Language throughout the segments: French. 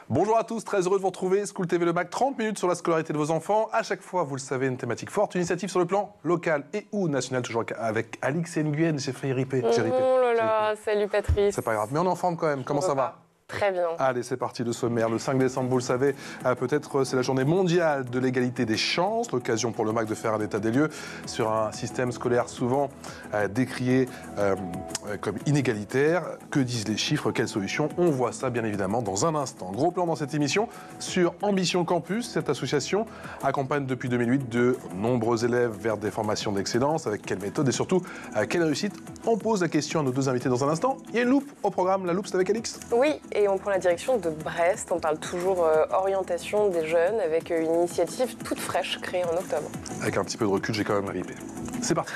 Bonjour à tous, très heureux de vous retrouver. School TV Le Bac, 30 minutes sur la scolarité de vos enfants. À chaque fois, vous le savez, une thématique forte, une initiative sur le plan local et ou national, toujours avec Alix et Nguyen. J'ai failli riper. Oh là là, salut Patrice. C'est pas grave, mais on est en forme quand même. Comment ça va ? Très bien. Allez, c'est parti, le sommaire. Le 5 décembre, vous le savez, peut-être c'est la journée mondiale de l'égalité des chances. L'occasion pour le MAC de faire un état des lieux sur un système scolaire souvent décrié comme inégalitaire. Que disent les chiffres ? Quelles solutions ? On voit ça, bien évidemment, dans un instant. Gros plan dans cette émission sur Ambition Campus. Cette association accompagne depuis 2008 de nombreux élèves vers des formations d'excellence. Avec quelle méthode et surtout quelle réussite ? On pose la question à nos deux invités dans un instant. Il y a une loupe au programme. La loupe, c'est avec Alix ? Oui, et on prend la direction de Brest. On parle toujours orientation des jeunes avec une initiative toute fraîche créée en octobre. Avec un petit peu de recul, j'ai quand même ripé. C'est parti.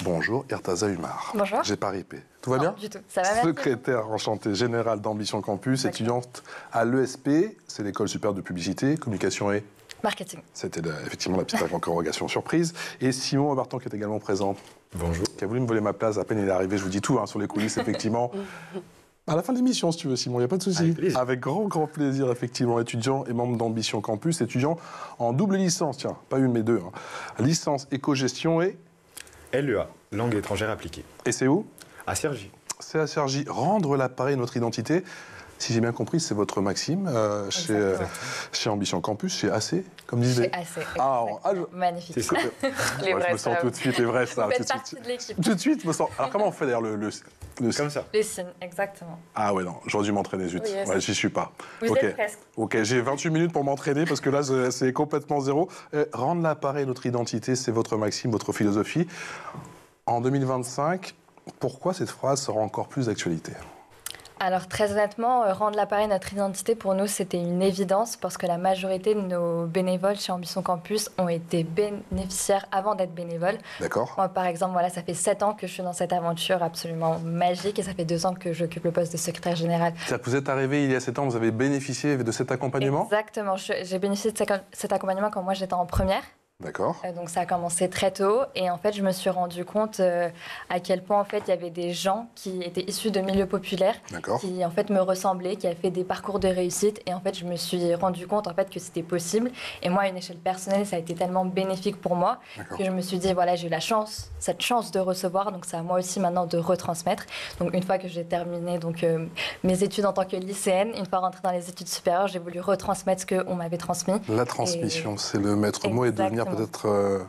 Bonjour, Ertaza Umar. Bonjour. J'ai pas ripé. Tout va bien ? Du tout. Ça va, merci. Secrétaire enchantée générale d'Ambition Campus, étudiante à l'ESP, c'est l'école supérieure de publicité, communication et marketing. C'était effectivement la petite interrogation surprise. Et Simon Barton qui est également présent. Bonjour. Qui a voulu me voler ma place, à peine il est arrivé, je vous dis tout sur les coulisses, effectivement. À la fin de l'émission, si tu veux, Simon, il n'y a pas de souci. Avec grand plaisir, effectivement, étudiant et membre d'Ambition Campus, étudiant en double licence, tiens, pas une mais deux. Licence éco-gestion et LEA, langue étrangère appliquée. Et c'est où ? À Cergy. C'est à Cergy. Rendre l'appareil notre identité. Si j'ai bien compris, c'est votre maxime chez Ambition Campus, chez AC, comme disent les... Chez AC, magnifique. Les vrais, je me sens tout de suite, les vrais ça. Vous faites partie de l'équipe. Tout de suite, je me sens... Alors comment on fait d'ailleurs le comme ça. Les signes, exactement. Ah ouais, non, j'aurais dû m'entraîner, zut. Oui, ouais, j'y suis pas. Vous êtes presque. Ok, j'ai 28 minutes pour m'entraîner parce que là, c'est complètement zéro. Rendre l'appareil notre identité, c'est votre maxime, votre philosophie. En 2025, pourquoi cette phrase sera encore plus d'actualité ? Alors très honnêtement, rendre l'appareil notre identité, pour nous, c'était une évidence parce que la majorité de nos bénévoles chez Ambition Campus ont été bénéficiaires avant d'être bénévoles. D'accord. Moi, par exemple, voilà, ça fait 7 ans que je suis dans cette aventure absolument magique et ça fait 2 ans que j'occupe le poste de secrétaire général. C'est-à-dire que vous êtes arrivé il y a 7 ans, vous avez bénéficié de cet accompagnement ? Exactement. J'ai bénéficié de cet accompagnement quand moi j'étais en première. D'accord. Donc ça a commencé très tôt et en fait je me suis rendu compte à quel point en fait il y avait des gens qui étaient issus de milieux populaires, qui en fait me ressemblaient, qui avaient fait des parcours de réussite et en fait je me suis rendu compte en fait que c'était possible et moi à une échelle personnelle ça a été tellement bénéfique pour moi que je me suis dit voilà j'ai eu cette chance de recevoir donc c'est à moi aussi maintenant de retransmettre. Donc une fois que j'ai terminé donc mes études en tant que lycéenne, une fois rentrée dans les études supérieures, j'ai voulu retransmettre ce qu'on m'avait transmis. La transmission, c'est le maître mot et devenir peut-être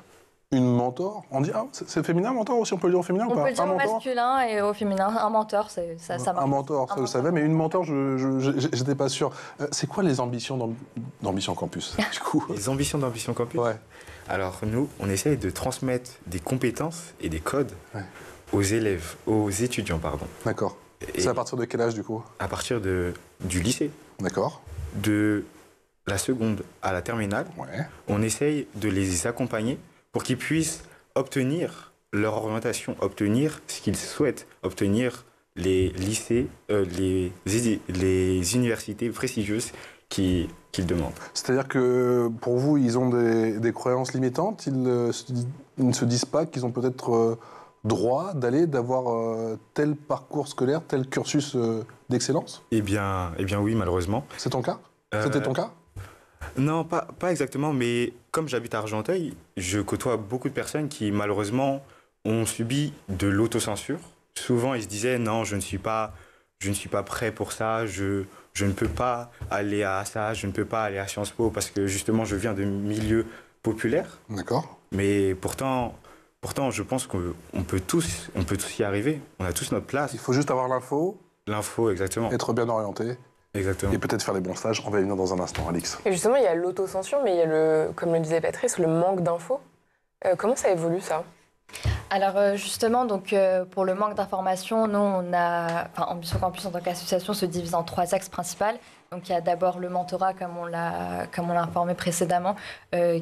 une mentor. On dit, c'est féminin, mentor aussi, on peut le dire au féminin ou pas ? On peut le dire au masculin et au féminin. Un mentor, ça marche. Un mentor, ça je savais, mais une mentor, je n'étais pas sûr. C'est quoi les ambitions d'Ambition Campus, du coup ? Les ambitions d'Ambition Campus ? Ouais. Alors nous, on essaye de transmettre des compétences et des codes aux élèves, aux étudiants, pardon. D'accord. C'est à partir de quel âge, du coup ? À partir du lycée. D'accord. De la seconde à la terminale, on essaye de les accompagner pour qu'ils puissent obtenir leur orientation, obtenir ce qu'ils souhaitent, obtenir les lycées, les universités prestigieuses qu'ils demandent. C'est-à-dire que pour vous, ils ont des croyances limitantes, ils ne se disent pas qu'ils ont peut-être droit d'avoir tel parcours scolaire, tel cursus d'excellence ? Eh bien oui, malheureusement. C'est ton cas ? C'était ton cas ? Non, pas exactement, mais comme j'habite à Argenteuil, je côtoie beaucoup de personnes qui, malheureusement, ont subi de l'autocensure. Souvent, ils se disaient « Non, je ne suis pas prêt pour ça, je ne peux pas aller à ça, je ne peux pas aller à Sciences Po parce que, justement, je viens de milieux populaires. » D'accord. Mais pourtant, je pense qu'on peut tous y arriver. On a tous notre place. Il faut juste avoir l'info. L'info, exactement. Être bien orienté. Exactement. Et peut-être faire les bons stages. On va y venir dans un instant, Alix. Et justement, il y a l'autocensure, mais il y a, comme le disait Patrice, le manque d'infos. Comment ça évolue, ça ? Alors justement, donc, pour le manque d'informations, nous, Ambition Campus en tant qu'association se divise en 3 axes principaux. Donc il y a d'abord le mentorat, comme on l'a informé précédemment,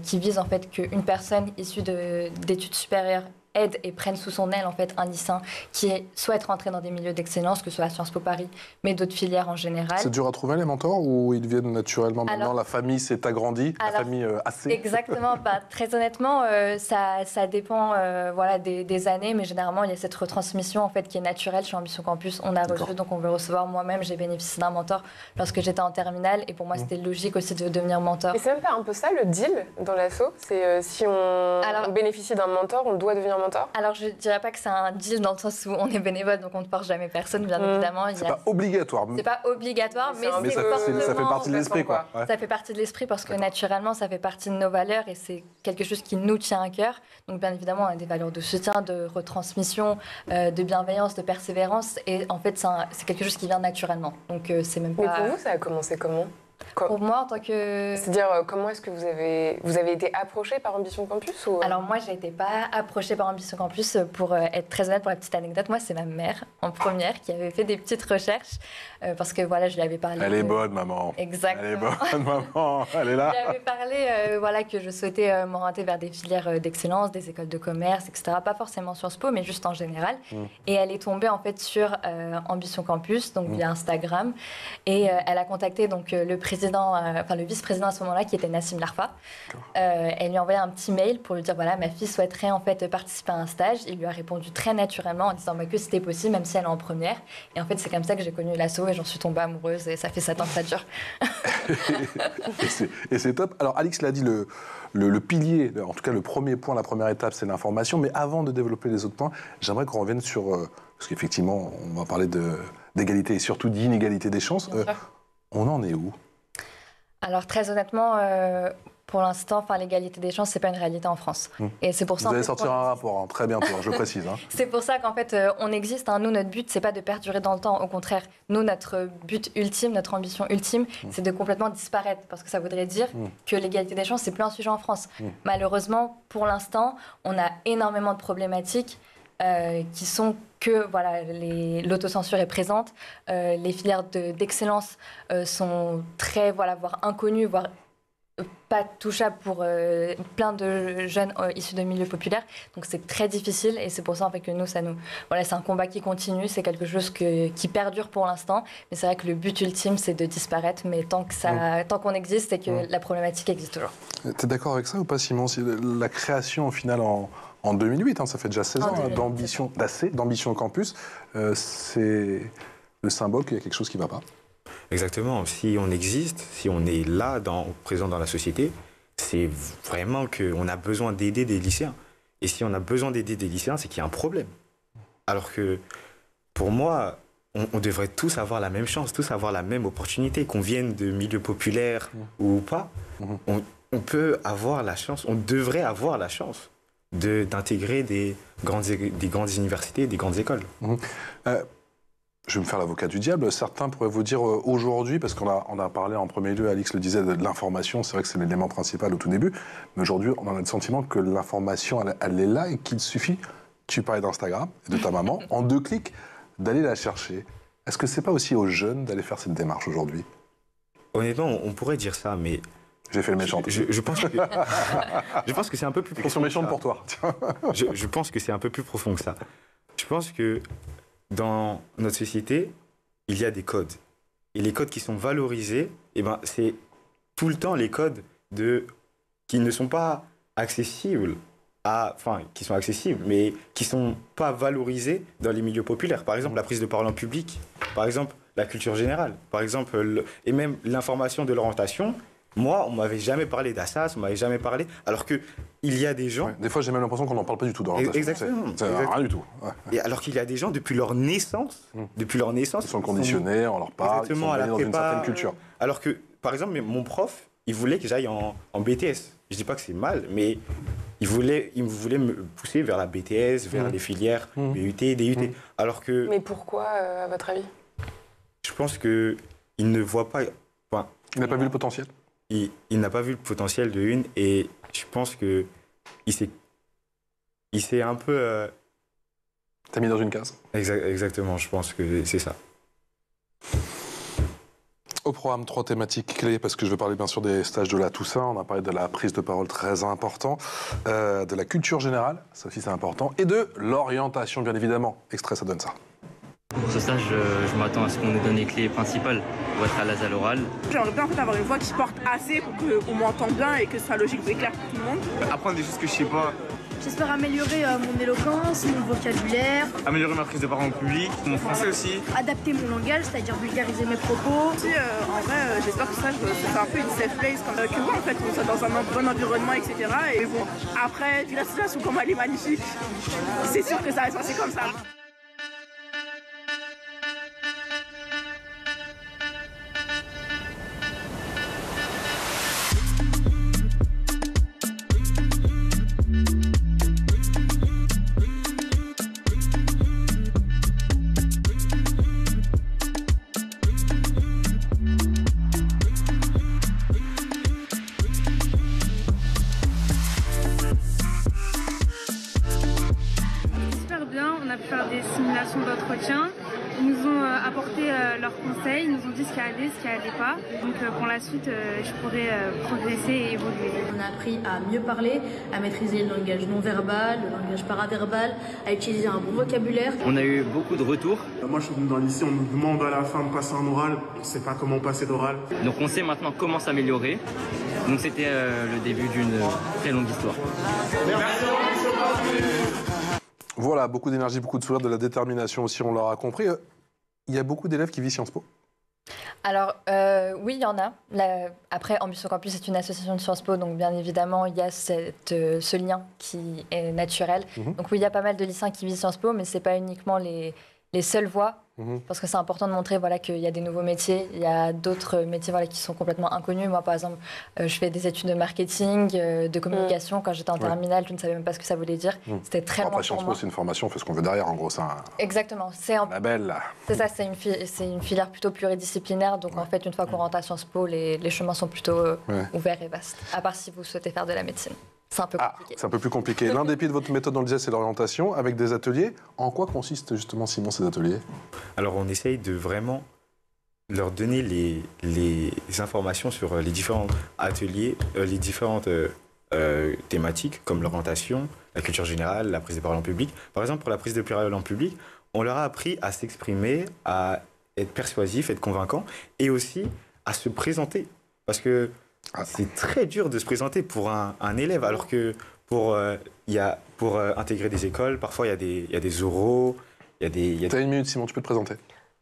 qui vise en fait qu'une personne issue d'études supérieures aide et prenne sous son aile en fait un lycéen qui souhaite rentrer dans des milieux d'excellence, que ce soit à Sciences Po Paris, mais d'autres filières en général. C'est dur à trouver les mentors ou ils viennent naturellement maintenant? La famille s'est agrandie, la famille assez. Exactement. Très honnêtement, ça dépend voilà, des années, mais généralement il y a cette retransmission en fait qui est naturelle chez Ambition Campus. On a reçu, donc on veut recevoir. Moi-même, j'ai bénéficié d'un mentor lorsque j'étais en terminale, et pour moi c'était logique aussi de devenir mentor. Mais c'est même pas un peu ça le deal dans l'asso? C'est si on bénéficie d'un mentor, on doit devenir mentor? Alors je dirais pas que c'est un deal dans le sens où on est bénévole, donc on ne force jamais personne, bien évidemment. C'est pas obligatoire. C'est pas obligatoire, mais ça fait partie de l'esprit, quoi. Ouais. Ça fait partie de l'esprit parce que naturellement, ça fait partie de nos valeurs et c'est quelque chose qui nous tient à cœur. Donc bien évidemment, on a des valeurs de soutien, de retransmission, de bienveillance, de persévérance, et en fait, c'est quelque chose qui vient naturellement. Donc c'est même pas... Mais pour vous, ça a commencé comment? Pour moi, en tant que... C'est-à-dire, comment est-ce que vous avez été approché par Ambition Campus ou... Alors moi, je n'ai été pas approchée par Ambition Campus. Pour être très honnête, pour la petite anecdote, moi, c'est ma mère, en première, qui avait fait des petites recherches, parce que voilà, je lui avais parlé... Elle est bonne, maman. Exactement. Elle est bonne, maman. Elle est là. Je lui avais parlé voilà, que je souhaitais m'orienter vers des filières d'excellence, des écoles de commerce, etc. Pas forcément Sciences Po, mais juste en général. Et elle est tombée, en fait, sur Ambition Campus, donc via Instagram. Et elle a contacté donc, le vice-président à ce moment-là, qui était Nassim Larfa. Elle lui a envoyé un petit mail pour lui dire voilà, ma fille souhaiterait en fait participer à un stage. Il lui a répondu très naturellement en disant que c'était possible, même si elle est en première. Et en fait, c'est comme ça que j'ai connu l'asso et j'en suis tombée amoureuse, et ça fait 7 ans que ça dure. et c'est top. Alors, Alix l'a dit, le pilier, en tout cas le premier point, la première étape, c'est l'information. Mais avant de développer les autres points, j'aimerais qu'on revienne sur... parce qu'effectivement, on va parler d'égalité et surtout d'inégalité des chances. On en est où? Alors très honnêtement, pour l'instant, l'égalité des chances, c'est pas une réalité en France. Et c'est pour ça. Vous allez sortir un rapport très bientôt, je le précise. C'est pour ça qu'en fait, on existe. Nous, notre but, c'est pas de perdurer dans le temps. Au contraire, nous, notre but ultime, notre ambition ultime, c'est de complètement disparaître, parce que ça voudrait dire que l'égalité des chances, c'est plus un sujet en France. Malheureusement, pour l'instant, on a énormément de problématiques. Qui sont que voilà, l'autocensure est présente, les filières d'excellence sont très, voire inconnues, voire pas touchables pour plein de jeunes issus de milieux populaires. Donc c'est très difficile, et c'est pour ça en fait, que nous, c'est un combat qui continue, c'est quelque chose qui perdure pour l'instant, mais c'est vrai que le but ultime, c'est de disparaître, mais tant qu'on existe, c'est que la problématique existe toujours. Tu es d'accord avec ça ou pas, Simon? La création, au final, en 2008, ça fait déjà 16 ans, d'Ambition Campus, c'est le symbole qu'il y a quelque chose qui ne va pas. Exactement. Si on existe, si on est là, présent dans la société, c'est vraiment qu'on a besoin d'aider des lycéens. Et si on a besoin d'aider des lycéens, c'est qu'il y a un problème. Alors que, pour moi, on devrait tous avoir la même chance, tous avoir la même opportunité, qu'on vienne de milieux populaires ou pas. On peut avoir la chance, on devrait avoir la chance d'intégrer des grandes universités, des grandes écoles. Je vais me faire l'avocat du diable. Certains pourraient vous dire aujourd'hui, parce qu'on a parlé en premier lieu, Alix le disait, de l'information, c'est vrai que c'est l'élément principal au tout début, mais aujourd'hui, on a le sentiment que l'information, elle est là et qu'il suffit, tu parlais d'Instagram et de ta maman, en 2 clics, d'aller la chercher. Est-ce que c'est pas aussi aux jeunes d'aller faire cette démarche aujourd'hui? Honnêtement, on pourrait dire ça, mais... J'ai fait le méchant. Je pense que c'est un peu plus profond. Question méchante pour toi. Je pense que c'est un peu plus profond que ça. Je pense que dans notre société, il y a des codes. Et les codes qui sont valorisés, c'est tout le temps les codes qui ne sont pas accessibles, qui sont accessibles, mais qui ne sont pas valorisés dans les milieux populaires. Par exemple, la prise de parole en public, par exemple, la culture générale, par exemple, et même l'information de l'orientation. Moi, on ne m'avait jamais parlé d'Assas, on ne m'avait jamais parlé, alors qu'il y a des gens... Ouais, des fois, j'ai même l'impression qu'on n'en parle pas du tout d'orientation. Exactement. C'est rien du tout. Ouais. Et alors qu'il y a des gens, depuis leur naissance... Ils sont conditionnés, on leur parle, ils sont baignés dans une certaine culture. Alors que, par exemple, mon prof, il voulait que j'aille en BTS. Je ne dis pas que c'est mal, mais il voulait me pousser vers la BTS, vers les filières BUT, DUT. Alors que... Mais pourquoi, à votre avis? Je pense qu'il ne voit pas... Il n'a pas vu le potentiel? Il n'a pas vu le potentiel de une, et je pense qu'il s'est un peu... T'as mis dans une case? Exactement, je pense que c'est ça. Au programme, 3 thématiques clés, parce que je veux parler bien sûr des stages de la Toussaint, on a parlé de la prise de parole très important, de la culture générale, ça aussi c'est important, et de l'orientation bien évidemment. Extrait, ça donne ça. Pour ce stage, je m'attends à ce qu'on nous donne les clés principales pour être à l'aise à l'oral. J'aimerais bien en fait, avoir une voix qui porte assez pour qu'on m'entende bien et que ce soit logique et clair pour tout le monde. Apprendre des choses que je sais pas. J'espère améliorer mon éloquence, mon vocabulaire. Améliorer ma prise de parole en public, mon français aussi. Adapter mon langage, c'est-à-dire vulgariser mes propos. Aussi, en vrai, j'espère que ça, c'est un peu une safe place. Que moi, en fait, on soit dans un bon environnement, etc. Et bon, après, vu la situation, comme elle est magnifique, c'est sûr que ça va se passer comme ça. On a pu faire des simulations d'entretien. Ils nous ont apporté leurs conseils, ils nous ont dit ce qui allait, ce qui allait pas. Donc pour la suite, je pourrais progresser et évoluer. On a appris à mieux parler, à maîtriser le langage non verbal, le langage paraverbal, à utiliser un bon vocabulaire. On a eu beaucoup de retours. Moi je suis venu dans le lycée, on nous demande à la fin de passer un oral. On ne sait pas comment passer l'oral. Donc on sait maintenant comment s'améliorer. Donc c'était le début d'une très longue histoire. Voilà, beaucoup d'énergie, beaucoup de sourire, de la détermination aussi, on l'aura compris. Il y a beaucoup d'élèves qui vivent Sciences Po? Alors, oui, il y en a. Après, Ambition Campus est une association de Sciences Po, donc bien évidemment, il y a ce lien qui est naturel. Donc oui, il y a pas mal de lycéens qui vivent Sciences Po, mais ce n'est pas uniquement les seules voies. Parce que c'est important de montrer qu'il y a des nouveaux métiers, il y a d'autres métiers qui sont complètement inconnus. Moi, par exemple, je fais des études de marketing, de communication. Quand j'étais en terminale, je ne savais même pas ce que ça voulait dire. C'était très loin pour moi. Sciences Po, c'est une formation, on fait ce qu'on veut derrière, en gros. Exactement. C'est un label. C'est ça, c'est une filière plutôt pluridisciplinaire. Donc, en fait, une fois qu'on rentre à Sciences Po, les chemins sont plutôt ouverts et vastes. À part si vous souhaitez faire de la médecine. C'est un peu compliqué. C'est un peu plus compliqué. L'un des pieds de votre méthode, on le disait, c'est l'orientation, avec des ateliers. En quoi consistent justement, Simon, ces ateliers? Alors, on essaye de vraiment leur donner les informations sur les différents ateliers, les différentes thématiques, comme l'orientation, la culture générale, la prise de parole en public. Par exemple, pour la prise de parole en public, on leur a appris à s'exprimer, à être persuasif, être convaincant, et aussi à se présenter. Parce que c'est très dur de se présenter pour un élève, alors que pour intégrer des écoles, parfois il y a des oraux, T'as une minute, Simon, tu peux te présenter.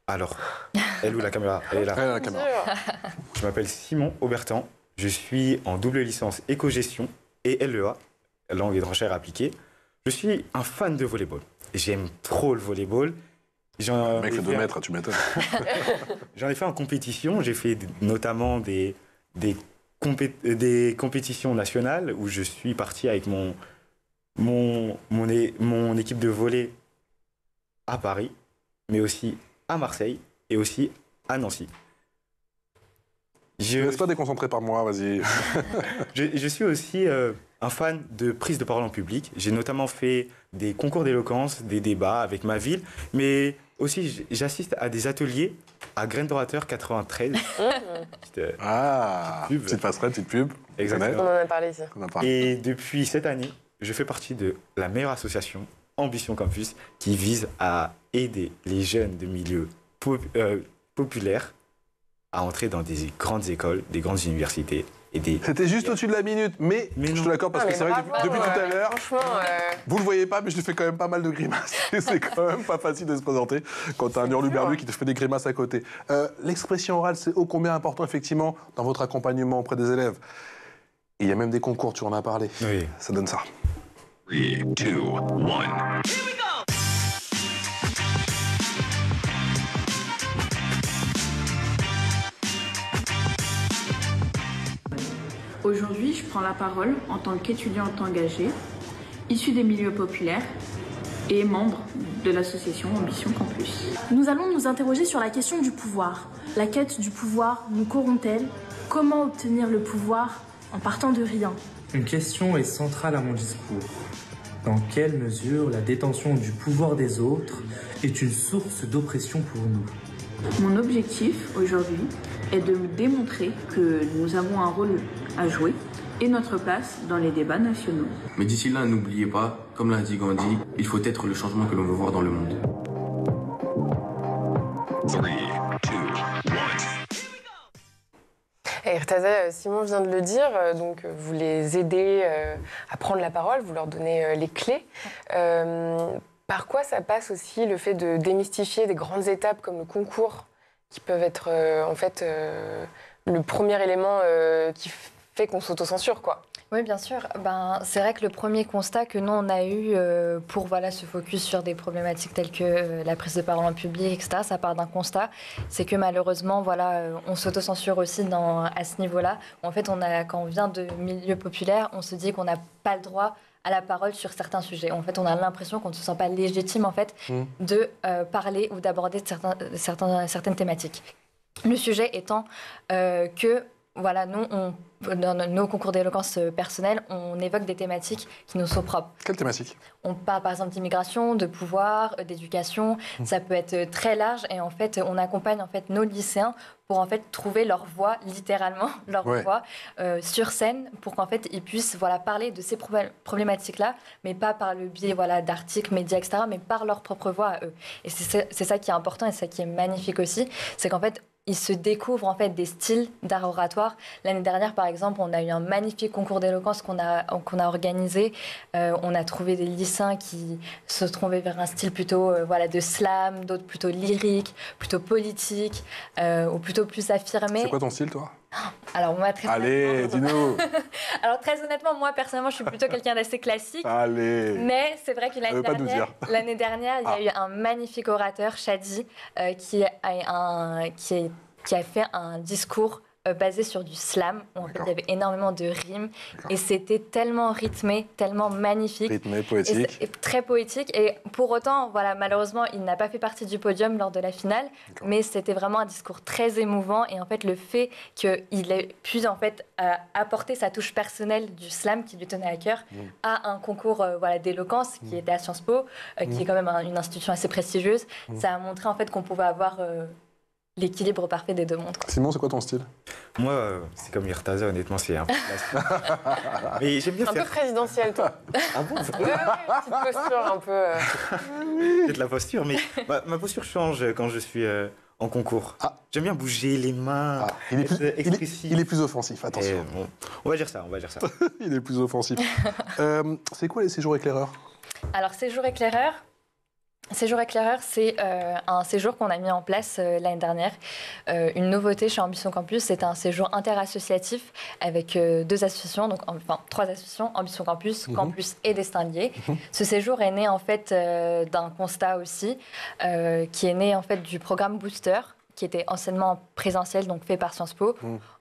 Alors, elle ou la caméra? Elle est là. Elle a la caméra. Je m'appelle Simon Aubertan, je suis en double licence éco-gestion et LEA, langue étrangère appliquée. Je suis un fan de volleyball. J'aime trop le volleyball. Mec, le 2 mètres, tu m'étonnes. J'en ai fait en compétition, j'ai fait notamment des compétitions nationales où je suis parti avec mon équipe de volley à Paris, mais aussi à Marseille et aussi à Nancy. Laisse-toi déconcentrer par moi, vas-y. je suis aussi un fan de prise de parole en public. J'ai notamment fait des concours d'éloquence, des débats avec ma ville, mais aussi j'assiste à des ateliers à Graines d'Orateur 93. Petite passerelle, petite pub. Exactement. On en a parlé ici. Et depuis cette année, je fais partie de la meilleure association, Ambition Campus, qui vise à aider les jeunes de milieux populaires à entrer dans des grandes écoles, des grandes universités. C'était juste au-dessus de la minute, mais je te l'accorde parce que c'est vrai que depuis tout à l'heure, vous le voyez pas, mais je te fais quand même pas mal de grimaces. C'est quand même pas facile de se présenter quand t'as un hurluberlu qui te fait des grimaces à côté. L'expression orale, c'est ô combien important, effectivement, dans votre accompagnement auprès des élèves. Et il y a même des concours, tu en as parlé. Oui. Ça donne ça. 3, 2, 1. Aujourd'hui, je prends la parole en tant qu'étudiante engagée, issue des milieux populaires et membre de l'association Ambition Campus. Nous allons nous interroger sur la question du pouvoir. La quête du pouvoir nous corrompt-elle? Comment obtenir le pouvoir en partant de rien? Une question est centrale à mon discours. Dans quelle mesure la détention du pouvoir des autres est une source d'oppression pour nous? Mon objectif aujourd'hui est de démontrer que nous avons un rôle à jouer et notre place dans les débats nationaux. Mais d'ici là, n'oubliez pas, comme l'a dit Gandhi, il faut être le changement que l'on veut voir dans le monde. 3, 2, 1. Et Irtaza, Simon vient de le dire, donc vous les aidez à prendre la parole, vous leur donnez les clés. Par quoi ça passe aussi le fait de démystifier des grandes étapes comme le concours, qui peuvent être en fait le premier élément qui fait qu'on s'autocensure, quoi? Oui, bien sûr. C'est vrai que le premier constat que nous, on a eu pour se focus sur des problématiques telles que la prise de parole en public, etc., ça part d'un constat. C'est que malheureusement, on s'autocensure aussi à ce niveau-là. En fait, quand on vient de milieux populaires, on se dit qu'on n'a pas le droit à la parole sur certains sujets. En fait, on a l'impression qu'on ne se sent pas légitime de parler ou d'aborder certaines thématiques. Le sujet étant que nous, dans nos concours d'éloquence personnelle, on évoque des thématiques qui nous sont propres. Quelles thématiques? On parle par exemple d'immigration, de pouvoir, d'éducation. Ça peut être très large et en fait, on accompagne nos lycéens pour trouver leur voix, littéralement leur voix sur scène, pour qu'en fait ils puissent parler de ces problématiques-là, mais pas par le biais d'articles, médias, etc., mais par leur propre voix à eux. Et c'est ça qui est important et c'est ça qui est magnifique aussi, c'est qu'en fait ils se découvrent des styles d'art oratoire. L'année dernière, par exemple, on a eu un magnifique concours d'éloquence qu'on a organisé. On a trouvé des lycéens qui se trouvaient vers un style plutôt de slam, d'autres plutôt lyrique, plutôt politique, ou plutôt plus affirmé. C'est quoi ton style, toi? Alors moi, Allez, dis-nous. Alors très honnêtement, moi personnellement, je suis plutôt quelqu'un d'assez classique. Allez. Mais c'est vrai que l'année dernière, il y a eu un magnifique orateur, Shadi, qui a fait un discours basé sur du slam, où en fait, il y avait énormément de rimes, et c'était tellement rythmé, tellement magnifique. Rythmé, poétique. Et très poétique, et pour autant, malheureusement, il n'a pas fait partie du podium lors de la finale, mais c'était vraiment un discours très émouvant, et en fait, le fait qu'il ait pu apporter sa touche personnelle du slam qui lui tenait à cœur à un concours d'éloquence qui était à Sciences Po, qui est quand même une institution assez prestigieuse, ça a montré en fait qu'on pouvait avoir l'équilibre parfait des deux mondes. Simon, c'est quoi ton style? Moi, c'est comme Irtaza, honnêtement, c'est un peu mais j'aime bien un peu présidentiel, toi. Ah bon? Petite posture un peu... C'est de la posture, mais ma posture change quand je suis en concours. J'aime bien bouger les mains, il est plus offensif, attention. Bon, on va dire ça. Il est plus offensif. C'est quoi les séjours éclaireurs? Alors, séjour éclaireur, c'est un séjour qu'on a mis en place l'année dernière. Une nouveauté chez Ambition Campus, c'est un séjour interassociatif avec deux associations, trois associations, Ambition Campus, Campus et Destin Lié. Ce séjour est né en fait d'un constat aussi, qui est né en fait du programme Booster, qui était anciennement présentiel, donc fait par Sciences Po.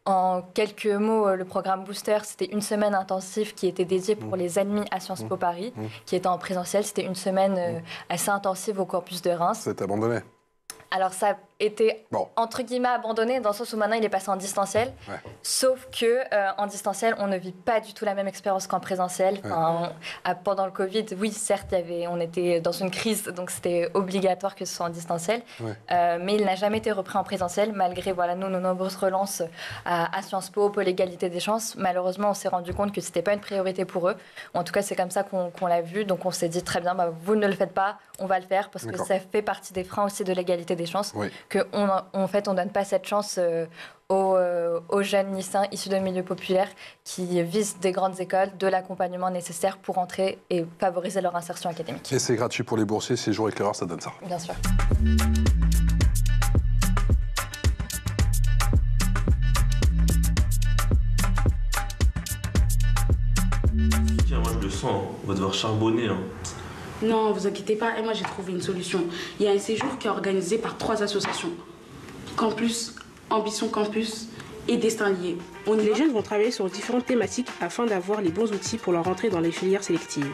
En quelques mots, le programme Booster, c'était une semaine intensive qui était dédiée pour les admis à Sciences Po Paris, qui était en présentiel. C'était une semaine assez intensive au campus de Reims. C'est abandonné? Alors ça a été entre guillemets abandonné dans le sens où maintenant il est passé en distanciel. Sauf que en distanciel, on ne vit pas du tout la même expérience qu'en présentiel. Pendant le Covid, oui, certes, on était dans une crise, donc c'était obligatoire que ce soit en distanciel. Mais il n'a jamais été repris en présentiel, malgré nos nombreuses relances à Sciences Po, pour l'égalité des chances. Malheureusement, on s'est rendu compte que c'était pas une priorité pour eux. En tout cas, c'est comme ça qu'on l'a vu. Donc on s'est dit très bien, vous ne le faites pas, on va le faire, parce que ça fait partie des freins aussi de l'égalité des chances. En fait, on ne donne pas cette chance aux jeunes lycéens issus de milieux populaires qui visent des grandes écoles, de l'accompagnement nécessaire pour entrer et favoriser leur insertion académique. Et c'est gratuit pour les boursiers, séjours éclaireurs, ça donne ça. Bien sûr. Moi je le sens, on va devoir charbonner. Non, vous inquiétez pas, et moi j'ai trouvé une solution. Il y a un séjour qui est organisé par 3 associations. Campus, Ambition Campus et Destin Lié. Les jeunes vont travailler sur différentes thématiques afin d'avoir les bons outils pour leur entrée dans les filières sélectives.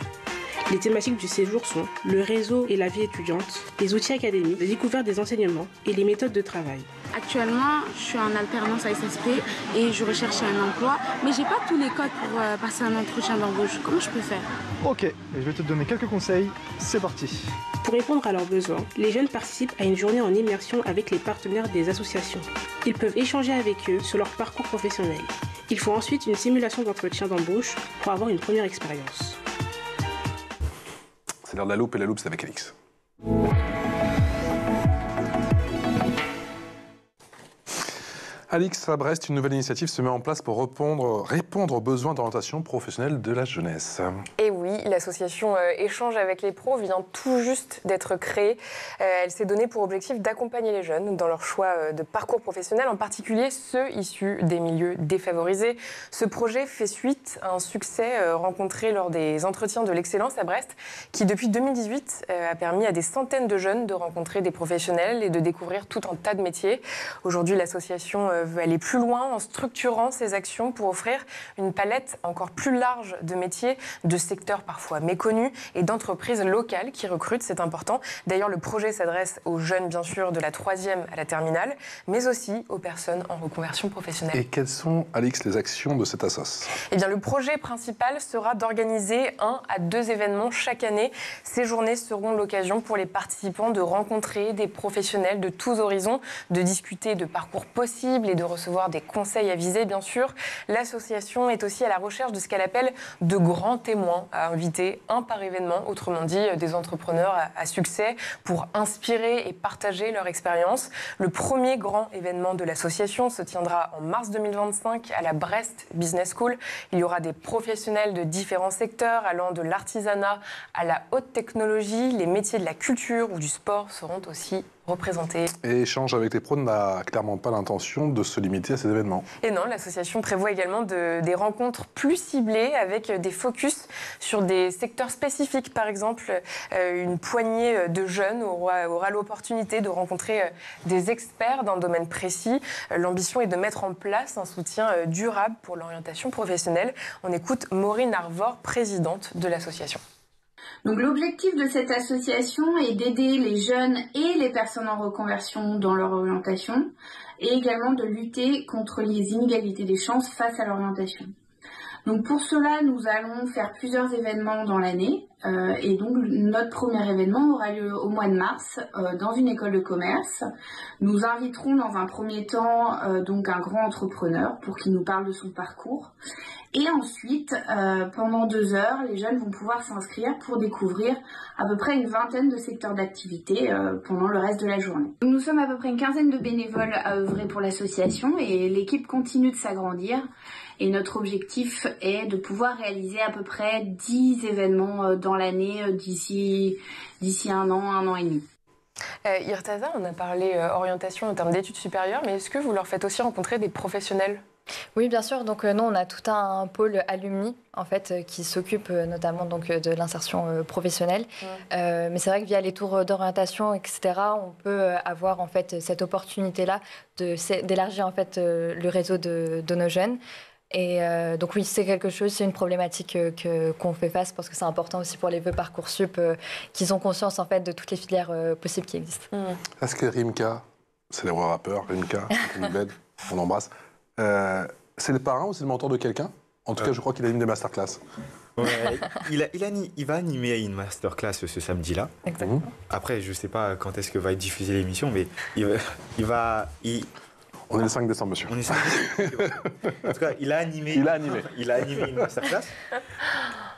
Les thématiques du séjour sont le réseau et la vie étudiante, les outils académiques, la découverte des enseignements et les méthodes de travail. Actuellement, je suis en alternance à SSP et je recherche un emploi, mais j'ai pas tous les codes pour passer un entretien d'embauche. Comment je peux faire? Ok, et je vais te donner quelques conseils. C'est parti. Pour répondre à leurs besoins, les jeunes participent à une journée en immersion avec les partenaires des associations. Ils peuvent échanger avec eux sur leur parcours professionnel. Il faut ensuite une simulation d'entretien d'embauche pour avoir une première expérience. C'est l'heure de la loupe, et la loupe, c'est avec Alix. Alix, à Brest, une nouvelle initiative se met en place pour répondre aux besoins d'orientation professionnelle de la jeunesse. Et oui, l'association Échange avec les pros vient tout juste d'être créée. Elle s'est donnée pour objectif d'accompagner les jeunes dans leur choix de parcours professionnel, en particulier ceux issus des milieux défavorisés. Ce projet fait suite à un succès rencontré lors des entretiens de l'excellence à Brest, qui depuis 2018 a permis à des centaines de jeunes de rencontrer des professionnels et de découvrir tout un tas de métiers. Aujourd'hui, l'association veut aller plus loin en structurant ses actions pour offrir une palette encore plus large de métiers, de secteurs parfois méconnus et d'entreprises locales qui recrutent, c'est important. D'ailleurs, le projet s'adresse aux jeunes, bien sûr, de la 3e à la terminale, mais aussi aux personnes en reconversion professionnelle. Et quelles sont, Alix, les actions de cette assoce? Eh bien, le projet principal sera d'organiser 1 à 2 événements chaque année. Ces journées seront l'occasion pour les participants de rencontrer des professionnels de tous horizons, de discuter de parcours possibles et de recevoir des conseils avisés, bien sûr. L'association est aussi à la recherche de ce qu'elle appelle de grands témoins à inviter, un par événement, autrement dit des entrepreneurs à succès pour inspirer et partager leur expérience. Le premier grand événement de l'association se tiendra en mars 2025 à la Brest Business School. Il y aura des professionnels de différents secteurs allant de l'artisanat à la haute technologie. Les métiers de la culture ou du sport seront aussi représentés. Et Échange avec les pros n'a clairement pas l'intention de se limiter à ces événements. Et non, l'association prévoit également des rencontres plus ciblées avec des focus sur des secteurs spécifiques. Par exemple, une poignée de jeunes aura l'opportunité de rencontrer des experts d'un domaine précis. L'ambition est de mettre en place un soutien durable pour l'orientation professionnelle. On écoute Maureen Arvor, présidente de l'association. Donc l'objectif de cette association est d'aider les jeunes et les personnes en reconversion dans leur orientation et également de lutter contre les inégalités des chances face à l'orientation. Donc pour cela, nous allons faire plusieurs événements dans l'année et donc notre premier événement aura lieu au mois de mars dans une école de commerce. Nous inviterons dans un premier temps donc un grand entrepreneur pour qu'il nous parle de son parcours. Et ensuite, pendant 2 heures, les jeunes vont pouvoir s'inscrire pour découvrir à peu près une vingtaine de secteurs d'activité pendant le reste de la journée. Nous sommes à peu près une quinzaine de bénévoles à œuvrer pour l'association et l'équipe continue de s'agrandir. Et notre objectif est de pouvoir réaliser à peu près 10 événements dans l'année d'ici 1 an et demi. Irtaza, on a parlé orientation en termes d'études supérieures, mais est-ce que vous leur faites aussi rencontrer des professionnels ? Oui, bien sûr. Donc nous, on a tout un pôle alumni en fait qui s'occupe notamment donc de l'insertion professionnelle. Mais c'est vrai que via les tours d'orientation, etc., on peut avoir en fait cette opportunité-là d'élargir en fait le réseau de nos jeunes. Et donc oui, c'est quelque chose, c'est une problématique qu'on fait face parce que c'est important aussi pour les vœux Parcoursup qu'ils ont conscience en fait de toutes les filières possibles qui existent. Est-ce que Rimka, célèbre rappeur, Rimka, on l'embrasse, c'est le parrain ou c'est le mentor de quelqu'un? En tout cas, je crois qu'il anime des masterclass. Ouais, il va animer une masterclass ce samedi-là. Exactement. Après, je ne sais pas quand est-ce que va être diffusée l'émission, mais on est le 5 décembre, monsieur. On est 5 décembre. En tout cas, il a animé une masterclass.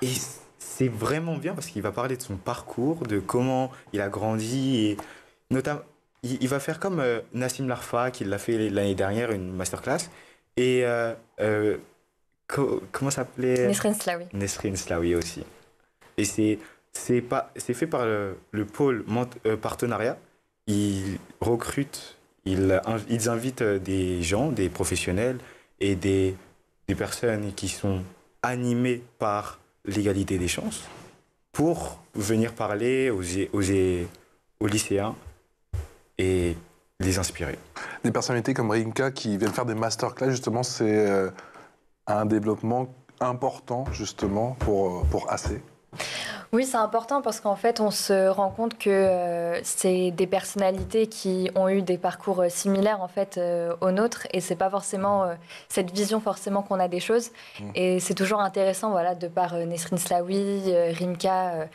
Et c'est vraiment bien parce qu'il va parler de son parcours, de comment il a grandi. Et notamment, il va faire comme Nassim Larfa, qui l'a fait l'année dernière, une masterclass. Et comment s'appelait Nesrin Slaoui. Nesrin Slaoui aussi. Et c'est fait par le pôle partenariat. Ils recrutent. Ils invitent des gens, des professionnels et des personnes qui sont animées par l'égalité des chances pour venir parler aux lycéens et les inspirer. Des personnalités comme Rimka qui viennent faire des masterclass, justement, c'est un développement important, justement, pour AC. Oui, c'est important parce qu'en fait, on se rend compte que c'est des personnalités qui ont eu des parcours similaires en fait aux nôtres, et c'est pas forcément cette vision forcément qu'on a des choses. Et c'est toujours intéressant, voilà, de par Nesrine Slaoui, Rimka,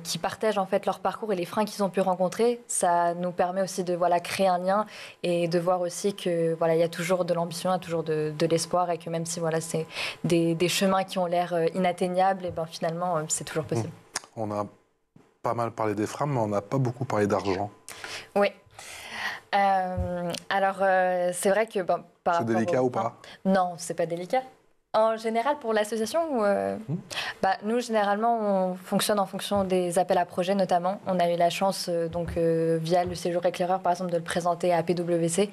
qui partagent en fait leur parcours et les freins qu'ils ont pu rencontrer. Ça nous permet aussi de créer un lien et de voir aussi que il y a toujours de l'ambition, il y a toujours de l'espoir, et que même si c'est des chemins qui ont l'air inatteignables, et finalement c'est toujours possible. On a pas mal parlé des freins, mais on n'a pas beaucoup parlé d'argent. Oui. Alors c'est vrai que c'est délicat ou pas? Non, c'est pas délicat. En général, pour l'association, nous, généralement, on fonctionne en fonction des appels à projets, notamment. On a eu la chance, via le séjour éclaireur, par exemple, de le présenter à PwC,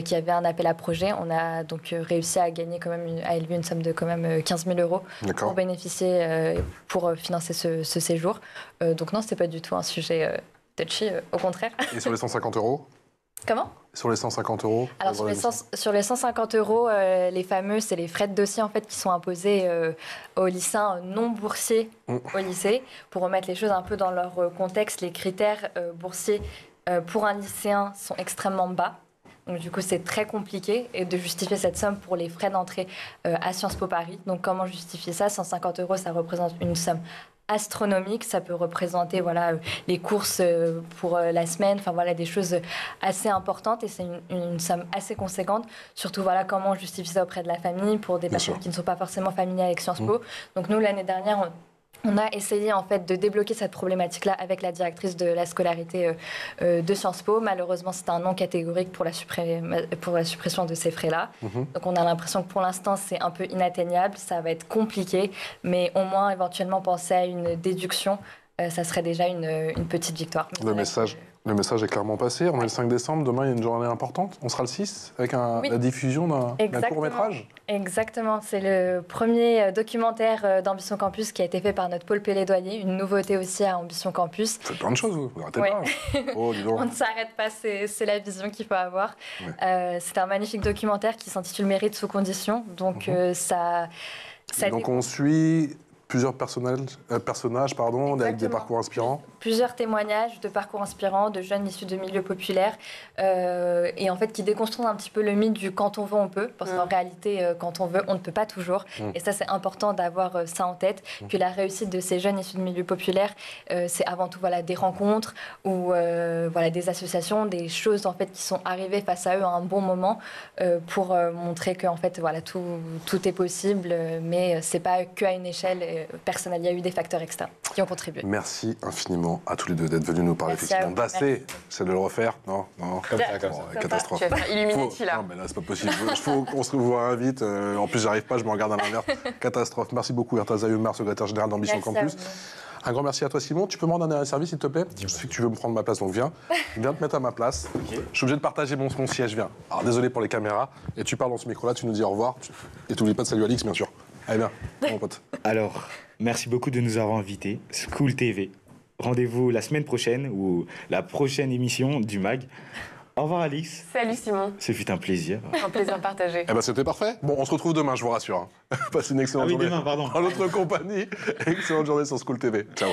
qui avait un appel à projet. On a donc réussi à gagner quand même, à élever une somme de quand même 15 000 € pour bénéficier, pour financer ce séjour. Donc non, c'est pas du tout un sujet touchy, au contraire. Et sur les 150 €? Comment? Sur les 150 €? Alors sur les 150 €, les fameux, c'est les frais de dossier en fait qui sont imposés aux lycéens non boursiers au lycée. Pour remettre les choses un peu dans leur contexte, les critères boursiers pour un lycéen sont extrêmement bas. Donc du coup, c'est très compliqué de justifier cette somme pour les frais d'entrée à Sciences Po Paris. Donc comment justifier ça? 150 €, ça représente une somme astronomique. Ça peut représenter les courses pour la semaine, des choses assez importantes, et c'est une somme assez conséquente. Surtout comment on justifie ça auprès de la famille pour des personnes qui ne sont pas forcément familières avec Sciences Po. Donc nous, l'année dernière, on a essayé en fait de débloquer cette problématique-là avec la directrice de la scolarité de Sciences Po. Malheureusement, c'était un non catégorique pour la suppression de ces frais-là. Donc on a l'impression que pour l'instant, c'est un peu inatteignable, ça va être compliqué, mais au moins éventuellement penser à une déduction, ça serait déjà une petite victoire. Le message est clairement passé. On est le 5 décembre, demain il y a une journée importante. On sera le 6 avec la diffusion d'un court-métrage. Exactement, c'est le premier documentaire d'Ambition Campus qui a été fait par notre pôle plaidoyer, une nouveauté aussi à Ambition Campus. Faites plein de choses, vous arrêtez pas. Oh, dis donc. On ne s'arrête pas, c'est la vision qu'il faut avoir. C'est un magnifique documentaire qui s'intitule Mérite sous condition. Donc donc on suit plusieurs personnages avec des parcours inspirants. Plusieurs témoignages de parcours inspirants, de jeunes issus de milieux populaires, et en fait qui déconstruisent un petit peu le mythe du quand on veut, on peut, parce qu'en réalité, quand on veut, on ne peut pas toujours. Et ça, c'est important d'avoir ça en tête, que la réussite de ces jeunes issus de milieux populaires, c'est avant tout des rencontres ou des associations, des choses en fait qui sont arrivées face à eux à un bon moment pour montrer que en fait, tout est possible, mais c'est pas qu'à une échelle personnelle. Il y a eu des facteurs externes qui ont contribué. Merci infiniment à tous les deux d'être venus nous parler effectivement d'AC. C'est de le refaire? Non, comme ça. Catastrophe. Tu vas faire Illuminati là. Non, mais là, c'est pas possible. Il faut qu'on se revoie vite. En plus, j'arrive pas, je me regarde à l'inverse. Catastrophe. Merci beaucoup, Ertaza Youmar, secrétaire général d'Ambition Campus. Un grand merci à toi, Simon. Tu peux me rendre un service, s'il te plaît? Je sais que tu veux me prendre ma place, donc viens. Viens te mettre à ma place. Je suis obligé de partager mon siège, viens. Alors, désolé pour les caméras. Et tu parles dans ce micro-là, tu nous dis au revoir. Et tu n'oublies pas de saluer Alix, bien sûr. Allez, bien, mon pote. Alors, merci beaucoup de nous avoir invités. School TV. Rendez-vous la semaine prochaine ou la prochaine émission du MAG. Au revoir, Alix. Salut, Simon. Ce fut un plaisir. Un plaisir partagé. C'était parfait. Bon, on se retrouve demain, je vous rassure. Passez une excellente journée. Demain, pardon. En notre compagnie. Excellente journée sur School TV. Ciao.